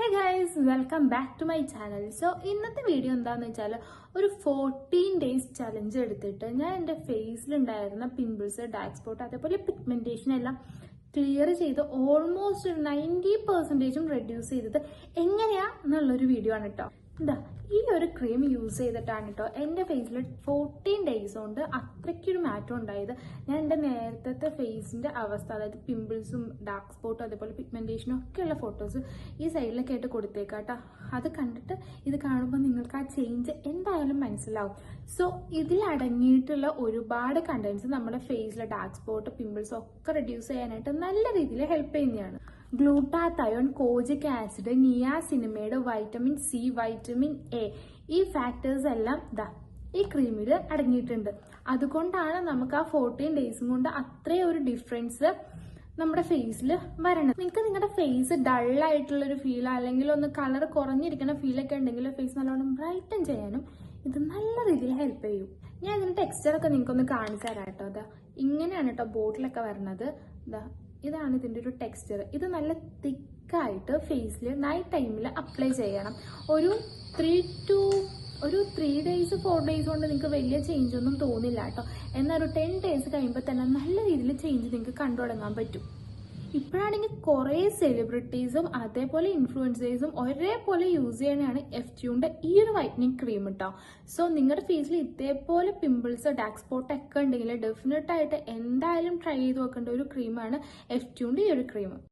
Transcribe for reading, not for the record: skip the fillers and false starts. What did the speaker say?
Hi guys, welcome back to my channel. So ഇന്നത്തെ video എന്താണെന്ന് വെച്ചാൽ ഒരു 14 ഡേയ്സ് ചലഞ്ച് എടുത്തിട്ട് ഞാൻ എൻ്റെ ഫേസിലുണ്ടായിരുന്ന പിമ്പിൾസ്, ഡാർക്ക് സ്പോട്ട്, അതേപോലെ പിഗ്മെന്റേഷൻ എല്ലാം ക്ലിയർ ചെയ്ത് ഓൾമോസ്റ്റ് 90% റെഡ്യൂസ് ചെയ്തത് എങ്ങനെയാ എന്നുള്ളൊരു വീഡിയോ ആണ് കേട്ടോ. എന്താ ഈ ഒരു ക്രീം യൂസ് ചെയ്തിട്ടാണ് കേട്ടോ എൻ്റെ ഫേസിൽ 14 ഡേയ്സ് കൊണ്ട് അത്രയ്ക്കൊരു മാറ്റം ഉണ്ടായത്. ഞാൻ എൻ്റെ നേരത്തെ ഫേസിൻ്റെ അവസ്ഥ, അതായത് പിമ്പിൾസും ഡാർക്ക് സ്പോട്ടും അതേപോലെ പിഗ്മെന്റേഷനും ഒക്കെയുള്ള ഫോട്ടോസ് ഈ സൈഡിലൊക്കെ ആയിട്ട് കൊടുത്തേക്കാം കേട്ടോ. അത് കണ്ടിട്ട് ഇത് കാണുമ്പോൾ നിങ്ങൾക്ക് ആ ചേഞ്ച് എന്തായാലും മനസ്സിലാവും. സോ ഇതിൽ അടങ്ങിയിട്ടുള്ള ഒരുപാട് കണ്ടന്റ്സ് നമ്മുടെ ഫേസിലെ ഡാർക്ക് സ്പോട്ട്, പിമ്പിൾസ് ഒക്കെ റെഡ്യൂസ് ചെയ്യാനായിട്ട് നല്ല രീതിയിൽ ഹെൽപ്പ് ചെയ്യുന്നതാണ്. Glutathione, കോജിക് acid, niacinamide, vitamin C, vitamin A, ഈ ഫാക്ടേഴ്സ് എല്ലാം ഈ ക്രീമിൽ അടങ്ങിയിട്ടുണ്ട്. അതുകൊണ്ടാണ് നമുക്ക് ആ 14 ഡേയ്സും കൊണ്ട് അത്രയും ഒരു ഡിഫറൻസ് നമ്മുടെ ഫേസിൽ വരണം. നിങ്ങൾക്ക് നിങ്ങളുടെ ഫേസ് ഡള്ളായിട്ടുള്ളൊരു ഫീൽ അല്ലെങ്കിൽ ഒന്ന് കളർ കുറഞ്ഞിരിക്കുന്ന ഫീലൊക്കെ ഉണ്ടെങ്കിൽ ഫേസ് നല്ലോണം ബ്രൈറ്റൻ ചെയ്യാനും ഇത് നല്ല രീതിയിൽ ഹെൽപ്പ് ചെയ്യും. ഞാൻ ഇതിന്റെ ടെക്സ്ചറൊക്കെ നിങ്ങൾക്കൊന്ന് കാണിച്ചു തരാം കേട്ടോ. ഇങ്ങനെയാണ് കേട്ടോ ബോട്ടിലൊക്കെ വരുന്നത്. ഇതാണ് ഇതിൻ്റെ ഒരു ടെക്സ്ചർ. ഇത് നല്ല തിക്കായിട്ട് ഫേസിൽ നൈറ്റ് ടൈമിൽ അപ്ലൈ ചെയ്യണം. ഒരു 3 ഡേയ്സ് 4 ഡേയ്സ് കൊണ്ട് നിങ്ങൾക്ക് വലിയ ചേഞ്ച് ഒന്നും തോന്നില്ല കേട്ടോ. എന്നാൽ ഒരു 10 ഡേയ്സ് കഴിയുമ്പോൾ തന്നെ നല്ല രീതിയിൽ ചേഞ്ച് നിങ്ങൾക്ക് കണ്ടു തുടങ്ങാൻ പറ്റും. ഇപ്പോഴാണെങ്കിൽ കുറേ സെലിബ്രിറ്റീസും അതേപോലെ ഇൻഫ്ലുവൻസേഴ്സും ഒരേപോലെ യൂസ് ചെയ്യാനാണ് എഫ്റ്റ്യൂണിന്റെ ഈ ഒരു വൈറ്റനിങ് ക്രീം കേട്ടോ. സോ നിങ്ങളുടെ ഫേസിൽ ഇതേപോലെ പിമ്പിൾസ്, ഡാർക്ക് സ്പോട്ട് ഒക്കെ ഉണ്ടെങ്കിൽ ഡെഫിനറ്റ് ആയിട്ട് എന്തായാലും ട്രൈ ചെയ്ത് നോക്കേണ്ട ഒരു ക്രീമാണ് എഫ്റ്റ്യൂണിന്റെ ഈ ഒരു ക്രീം.